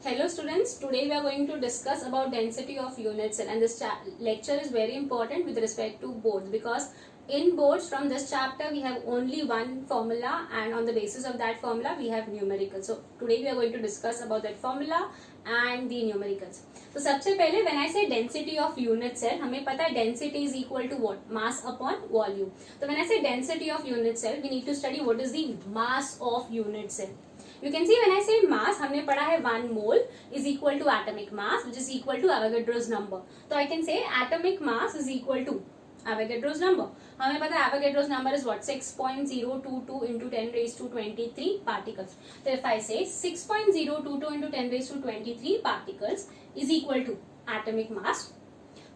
Hello students, today we are going to discuss about density of unit cell, and this lecture is very important with respect to boards, because in boards from this chapter we have only one formula, and on the basis of that formula we have numericals. So today we are going to discuss about that formula and the numericals. So सबसे पहले when I say density of unit cell, हमें पता है density is equal to what? Mass upon volume. So when I say density of unit cell, we need to study what is the mass of unit cell. You can see when I say mass, हमने पढ़ा है 1 mole is equal to atomic mass, which is equal to Avogadro's number. So I can say atomic mass is equal to Avogadro's number. हमें पता है Avogadro's number is what? 6.022 into 10 raised to 23 particles. So if I say 6.022 into 10 raised to 23 particles is equal to atomic mass,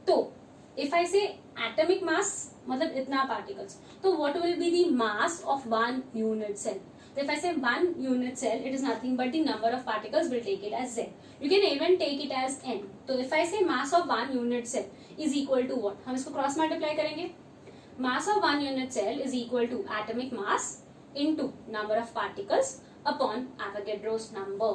तो if I say atomic mass मतलब इतना particles, तो what will be the mass of one unit cell? So if I say one unit cell, it is nothing but the number of particles. We'll take it as Z. You can even take it as N. So if I say mass of one unit cell is equal to what? हम इसको cross multiply करेंगे. Mass of one unit cell is equal to atomic mass into number of particles upon Avogadro's number.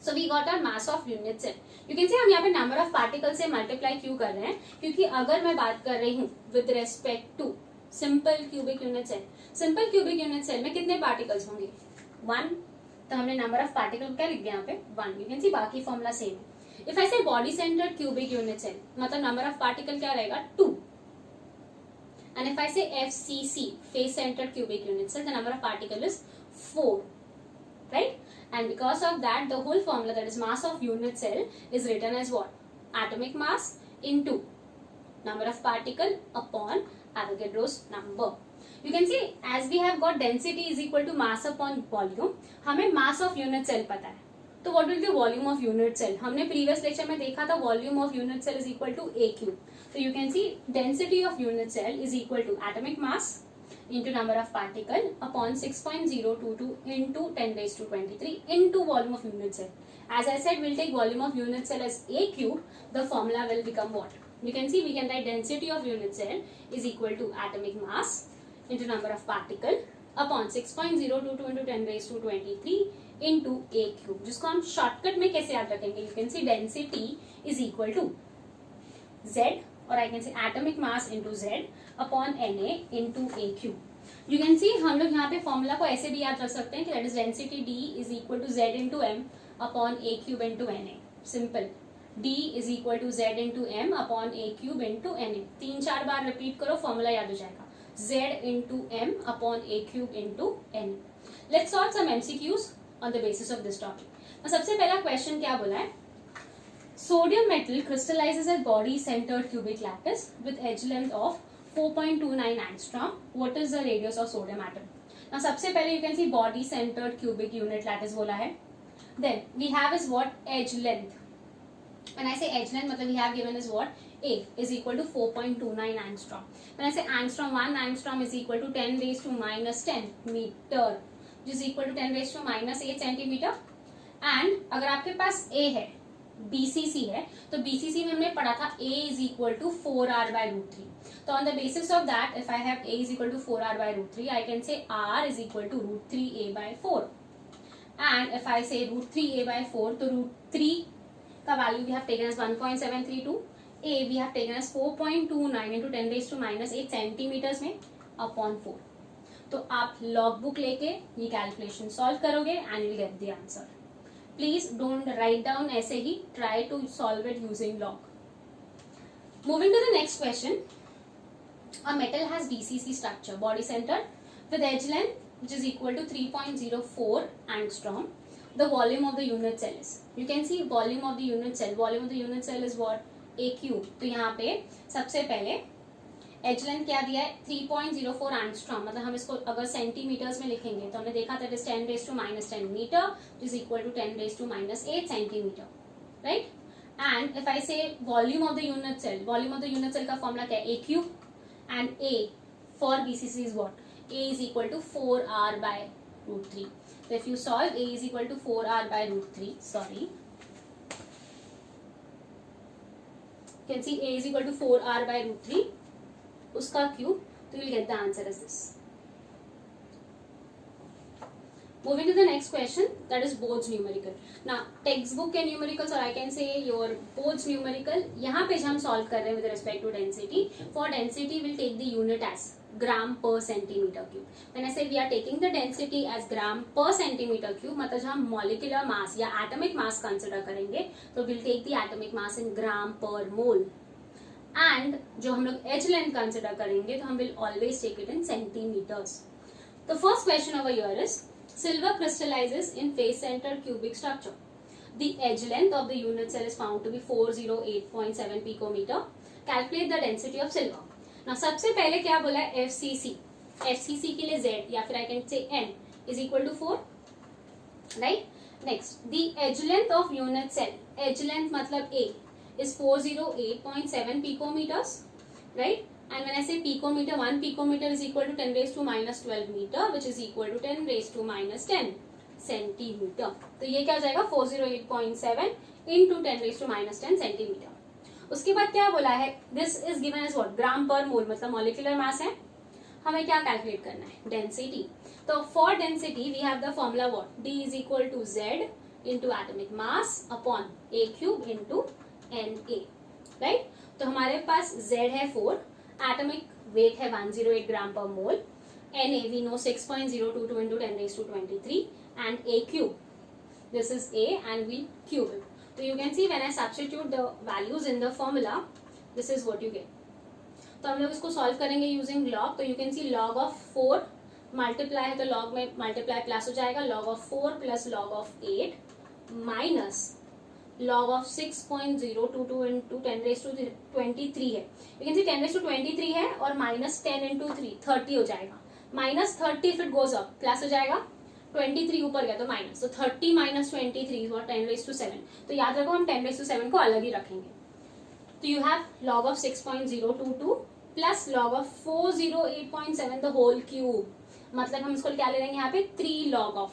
So we got our mass of unit cell. You can see हम यहाँ पे number of particles से multiply क्यों कर रहे हैं? क्योंकि अगर मैं बात कर रही हूँ with respect to simple cubic unit cell, simple cubic unit cell में कितने पार्टिकल्स होंगे? 1. तो हमने नंबर ऑफ पार्टिकल क्या लिख दिया यहाँ पे? 1. यू कैन सी बाकी फॉर्मूला सेम है. If I say body centred cubic unit cell, मतलब नंबर ऑफ पार्टिकल क्या रहेगा? 2. And if I say FCC face centred cubic unit cell, the number of particle is 4, right? And because of that, the whole formula, that is mass of unit cell, is written as what? Atomic mass into number of particle upon Avogadro's number. You can see as we have got density is equal to mass upon volume, हमें mass of unit cell पता है. तो what will be volume of unit cell? हमने previous lecture में देखा था volume of unit cell is equal to AQ. So you can see density of unit cell is equal to atomic mass into number of particle upon 6.022 into 10 raised to 23 into volume of unit cell. As I said, we'll take volume of unit cell as A cube. The formula will become what? You can see we can write density of unit cell is equal to atomic mass into number of particle upon 6.022 into 10 raised to 23 into A cube, जिसको हम shortcut में कैसे याद रखेंगे? You can see density is equal to Z, or I can say atomic mass into Z upon Na into A cube. You can see हम लोग यहाँ पे फॉर्मूला को ऐसे भी याद रख सकते हैं कि that is density D is equal to Z into M upon A cube into Na. Simple. D is equal to Z into M upon A cube into Na. 3-4 bar repeat करो, formula याद हो जाएगा. Z into M upon A cube into Na. Let's solve some MCQs on the basis of this topic. now सबसे पहला question क्या बोला है? Sodium metal crystallizes as body centered cubic lattice with edge length of 4.29 angstrom. What is the radius of sodium atom? now सबसे पहले you can see body centered cubic unit lattice बोला है. Then we have is what? Edge length. When I say edge length, मतलब we have given is what? A is equal to 4.29 angstrom. When I say angstrom, 1 angstrom is equal to 10 raised to minus 10 meter, which is equal to 10 raised to minus 8 centimeter. And अगर आपके पास A है, BCC है, तो BCC में हमने पढ़ा था A is equal to 4R by root 3. So on the basis of that, if I have A is equal to 4R by root 3, I can say R is equal to root 3A by 4. And if I say root 3A by 4, तो root 3 का value we have taken as 1.732. A we have taken as 4.29 into 10 raised to minus 8 centimetres में upon 4. तो आप log book लेके ये calculation solve करोगे and you'll get the answer. Please don't write down ऐसे ही, try to solve it using log. Moving to the next question. A metal has BCC structure, body centered, with edge length which is equal to 3.04 angstrom. The volume of the unit cell is, you can see volume of the unit cell, volume of the unit cell is what? A cube. तो यहाँ पे सबसे पहले as length क्या दिया है? 3.04 angstrom. मतलब हम इसको अगर सेंटीमीटर्स में लिखेंगे तो हमने देखा था it is 10 raised to minus 10 metre, which is equal to 10 raised to minus 8 centimetre, right? And if I say volume of the unit cell, volume of the unit cell का फॉर्मूला क्या है? A cube. And A for BCC is what? A is equal to 4R by root 3. So if you solve, A is equal to 4R by root 3, sorry. You can see A is equal to 4R by root 3. उसका cube, तो you will get the answer as this. Moving to the next question, that is Bode's numerical. Now textbook के numericals or I can say your Bode's numerical, यहाँ पे हम solve कर रहे हैं with respect to density. For density, we'll take the unit as gram per centimeter cube. When I say we are taking the density as gram per centimeter cube, मतलब हम molecular mass या atomic mass consider करेंगे, तो we'll take the atomic mass in gram per mole. And जो हम लोग edge length consider करेंगे, तो हम will always take it in centimeters. The first question over here is, silver crystallizes in face-centered cubic structure. The edge length of the unit cell is found to be 408.7 picometer. Calculate the density of silver. Now सबसे पहले क्या बोला है FCC. FCC के लिए Z या फिर I can say N is equal to 4. Right? Next, the edge length of unit cell. Edge length मतलब A is 408.7 picometers. Right? And when I say picometer, 1 picometer is equal to 10 raised to minus 12 meter, which is equal to 10 raised to minus 10 centimeter. तो ये क्या हो जाएगा 408.7 into 10 raised to minus 10 centimeter. उसके बाद क्या बोला है, this is given as what, ग्राम पर मोल, मतलब molecular mass है. हमें क्या कैलकुलेट करना है, डेंसिटी. तो for density we have the formula what, D is equal to Z into atomic mass upon A cube into Na. Right? तो हमारे पास Z है 4, एटॉमिक वेट है 108 ग्राम पर मोल, Na we know 6.022 into 10 raised to 23 and A cube, this is A and we cube it. So you can see when I substitute the values in the formula, this is what you get. तो हम लोग इसको solve करेंगे using log. तो you can C log of 4 multiply है तो log में multiply plus हो जाएगा, log of 4 plus log of 8 minus log of 6.022 into 10 raised to 23 है. You can see 10 raised to 23 है और minus 10 into 3 30 हो जाएगा. minus 30 if it goes up plus हो जाएगा, 23 ऊपर गया तो minus, तो 30 minus 23 और 10 raised to 7. तो याद रखो हम 10 raised to 7 को अलग ही रखेंगे. तो you have log of 6.022 plus log of 408.7 the whole cube. मतलब हम इसको क्या ले लेंगे यहाँ पे 3 log of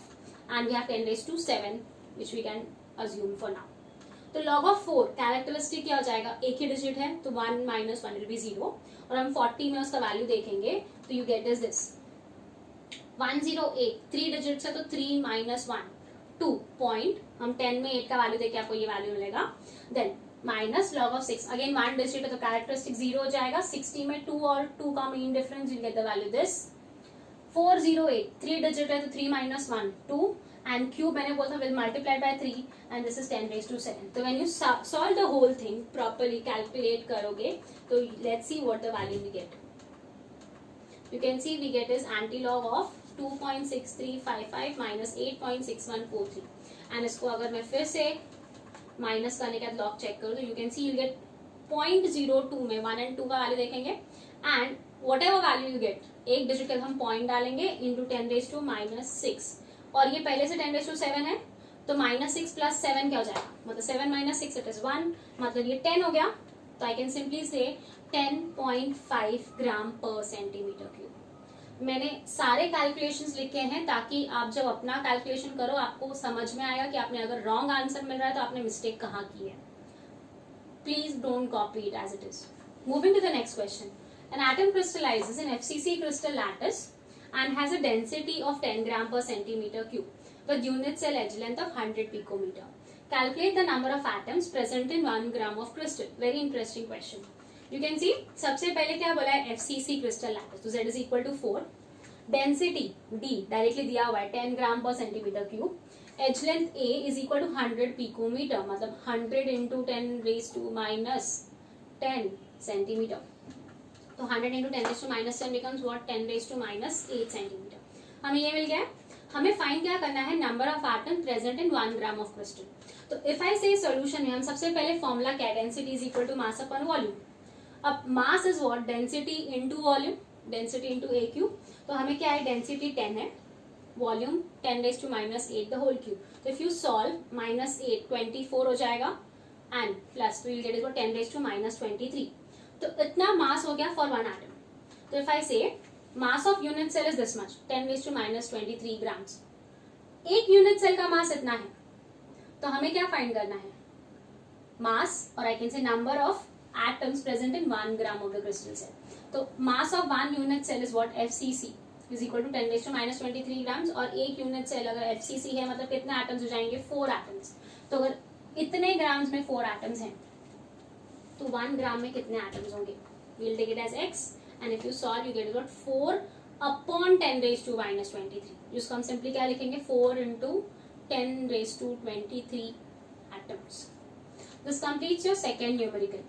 and we have 10 raised to 7 which we can assume for now. तो log of 4 कैरेक्टरिस्टिक क्या हो जाएगा, एक ही डिजिट है तो 1 minus 1 will be 0 और हम 40 में उसका वैल्यू देखेंगे तो you get is this 108, 3 digits है तो 3 minus 1 2 पॉइंट, हम 10 में 8 का वैल्यू देके आपको ये वैल्यू मिलेगा. Then minus log of 6, again 1 digit है तो कैरेक्टरिस्टिक 0 हो जाएगा. 60 में 2 और 2 का mean difference, you get the value this 408, 3 digit है तो 3 minus 1 2 and cube मैंने बोला था will multiply by 3 and this is 10 raised to 7. तो when you solve the whole thing properly calculate करोगे तो let's see what the value we get. You can see we get is antilog of 2.6355 minus 8.6143 and इसको अगर मैं फिर से minus करने के बाद लॉग चेक करूँ तो you can see you get 0.02 में 1 and 2 का वैल्यू देखेंगे and whatever value you get, एक डिजिट के हम पॉइंट डालेंगे into 10 raised to minus 6 और ये पहले से 10 raised to 7 है तो minus 6 plus 7 क्या हो जाएगा, मतलब 7 minus 6 it is 1, मतलब ये 10 हो गया. तो I can simply say 10.5 ग्राम पर सेंटीमीटर क्यूब. मैंने सारे कैलकुलेशंस लिखे हैं ताकि आप जब अपना कैलकुलेशन करो आपको समझ में आएगा कि आपने अगर रॉन्ग आंसर मिल रहा है तो आपने मिस्टेक कहाँ की है. Please don't copy it as it is. Moving to the next question. An atom crystallizes in FCC crystal lattice and has a density of 10 gram per centimeter cube with unit cell edge length of 100 picometer. Calculate the number of atoms present in 1 gram of crystal. Very interesting question. You can see सबसे पहले क्या बोला है FCC crystal lattice, तो Z is equal to 4. Density D directly दिया हुआ है 10 gram per centimeter cube. Edge length A is equal to 100 picometer, मतलब 100 into 10 raised to minus 10 centimeter. तो 100 into 10 raised to minus 10 becomes what, 10 raised to minus 8 centimeter. हमें ये मिल गया. हमें find क्या करना है, number of atom present in 1 gram of crystal. तो इफ आई से सॉल्यूशन में हम सबसे पहले फॉर्मूला क्या, density is equal to mass upon volume. अब mass is what, density into volume, density into A cube. तो हमें क्या है, डेंसिटी 10 है, volume 10 raised to minus 8 the whole cube. तो इफ यू सॉल्व minus 8 24 हो जाएगा एंड प्लस तो you get is 10 raised to minus 23. तो इतना मास हो गया फॉर 1 एटम. तो if I say mass of unit cell is this much, 10 raised to minus 23 grams. एक यूनिट सेल का मास इतना है तो हमें क्या फाइंड करना है, मास और I can say number of atoms present in 1 gram of the crystal cell. तो mass of 1 unit cell is what, FCC. Is equal to 10 raise to minus 23 grams, और एक यूनिट सेल अगर FCC है मतलब कितने atoms हो जाएंगे, 4 atoms. तो अगर इतने ग्राम्स में 4 एटम्स हैं तो 1 ग्राम में कितने एटम्स होंगे, we'll take it as x, and if you solve you get about 4 upon 10 raised to minus 23, जिसको हम सिंपली क्या लिखेंगे, 4 into 10 raised to 23 atoms. This completes your second numerical.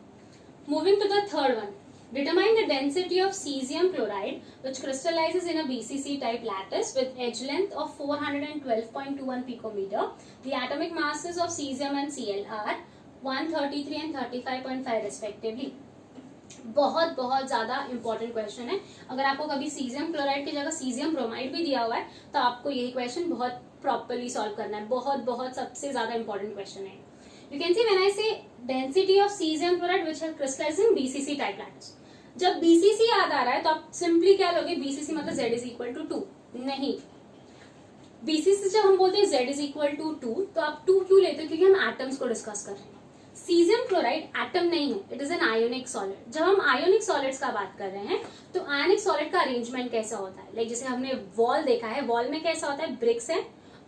Moving to the third one, determine the density of cesium chloride which crystallizes in a BCC type lattice with edge length of 412.21 picometer. The atomic masses of cesium and Cl are 133 and 35.5 respectively. बहुत बहुत ज्यादा important question है। अगर आपको कभी caesium chloride की जगह caesium bromide भी दिया हुआ है तो आपको यही क्वेश्चन बहुत प्रॉपर्ली सॉल्व करना है। बहुत बहुत सबसे ज्यादा इंपॉर्टेंट क्वेश्चन है। You can see when I say density of caesium chloride which has crystallized in BCC type lattice, जब बीसीसी याद आ रहा है तो आप सिंपली क्या लोगे, बीसीसी मतलब Z इज इक्वल टू 2, नहीं, बीसीसी जब हम बोलते हैं Z इज इक्वल टू 2 तो आप 2 क्यों लेते हो, क्योंकि हम एटम्स को डिस्कस कर रहे हैं। सीजियम क्लोराइड एटम नहीं है, it is an ionic solid. जब हम आयोनिक सॉलिड्स का बात कर रहे हैं तो आयोनिक सॉलिड का अरेंजमेंट कैसा होता है, लाइक जैसे हमने वॉल देखा है, वॉल में कैसा होता है, ब्रिक्स है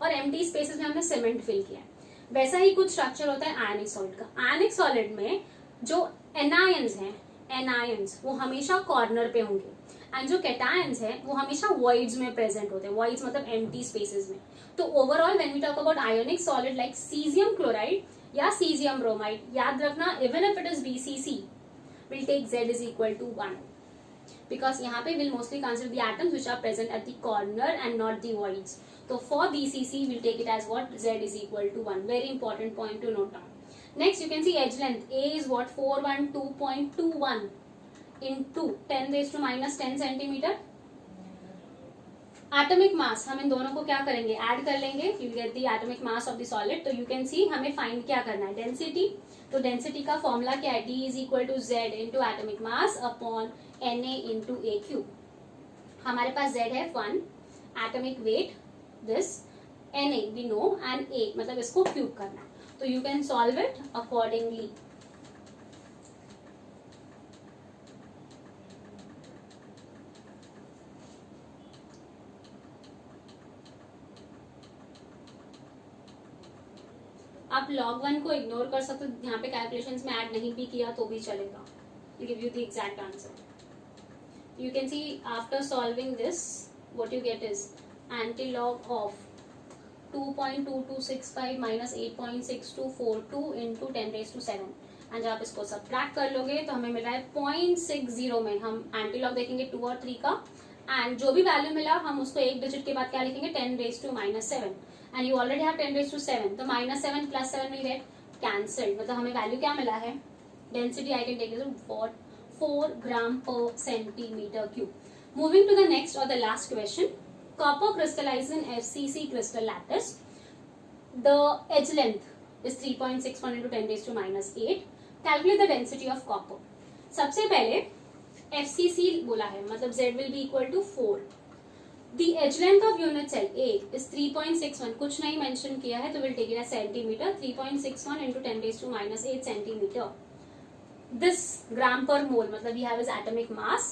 और एम्प्टी स्पेसेस में हमने सीमेंट फिल किया है, वैसा ही कुछ स्ट्रक्चर होता है आयोनिक सॉलिड का। आयोनिक सॉलिड में जो एनायंस हैं, एनायंस वो हमेशा कॉर्नर पे होंगे एंड जो कैटायंस हैं वो हमेशा वॉइड्स में प्रेजेंट होते हैं, वॉइड्स मतलब एम्प्टी स्पेसेस में। तो overall when we talk about ionic solid like caesium chloride या सीजियम ब्रोमाइड, याद रखना even if it is BCC will take Z is equal to 1 because यहाँ पे will mostly consider the atoms which are present at the corner and not the voids. तो for BCC will take it as what, Z is equal to 1। Very important point to note down. Next you can see edge length A is what 412.21 into 10 raised to minus 10 centimetre. Atomic mass हम इन दोनों को क्या करेंगे, add कर लेंगे, you get the atomic mass of the solid. तो you can सी हमें find क्या करना है, डेंसिटी। तो डेंसिटी का फॉर्मूला क्या है, D is equal to Z into atomic mass upon Na into a cube. हमारे पास Z है 1, atomic weight this, Na we know and A मतलब इसको क्यूब करना है। तो you can solve it accordingly. आप log 1 को इग्नोर कर सकते हो, यहाँ पे कैलकुलेशंस में ऐड नहीं भी किया तो भी चलेगा, give you the exact answer. You can see after solving this what you get is antilog of 2.2265 minus 8.6242 into 10 raise to 7 and जब आप इसको सब्ट्रैक्ट कर लोगे तो हमें मिल रहा है 0.60 में हम एंटीलॉग देखेंगे 2 और 3 का, एंड जो भी वैल्यू मिला हम उसको एक डिजिट के बाद क्या लिखेंगे, 10 raise to minus 7 and you already have 10 raised to 7 तो minus 7 plus 7 will get cancelled, मतलब हमें वैल्यू क्या मिला है, density I can take it as 4 gram per centimeter cube. Moving to the next or the last question, copper crystallizes in FCC crystal lattice. The edge length is 3.61 into 10 raised to minus 8. Calculate the density of copper. सबसे पहले FCC बोला है मतलब Z will be equal to 4. The edge length of unit cell A is 3.61, कुछ नहीं mention किया है तो we'll take it as centimeter, 3.61 into 10 raised to minus 8 centimeter. This gram per mole मतलब we have is atomic mass.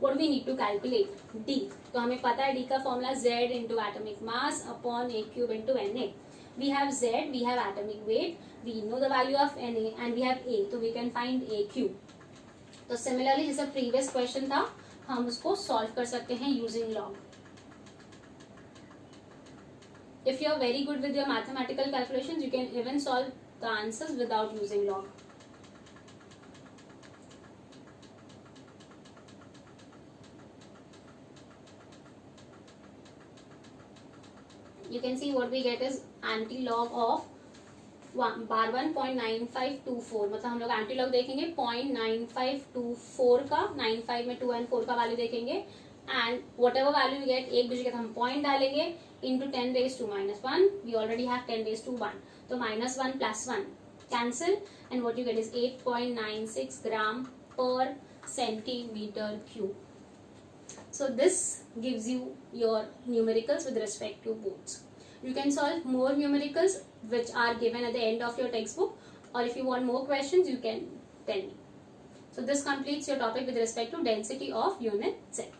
What we need to calculate? D. तो हमें पता है D का formula Z into atomic mass upon A cube into Na. We have Z, we have atomic weight, we know the value of Na and we have A, तो we can find A cube. तो similarly जैसे previous question था हम उसको solve कर सकते हैं using log. If you are very good with your mathematical calculations, you can even solve the answers without using log. You can see what we get is anti-log of बार 1.9524, मतलब हम लोग anti log देखेंगे 0.9524 का, 95 में 2 and 4 का value देखेंगे and what ever value you get एक digit हम पॉइंट डालेंगे into 10 raised to minus 1, we already have 10 raised to 1, so minus 1 plus 1 cancel and what you get is 8.96 gram per centimeter cube. So this gives you your numericals with respect to both. You can solve more numericals which are given at the end of your textbook, or if you want more questions you can tell me. So this completes your topic with respect to density of unit cell.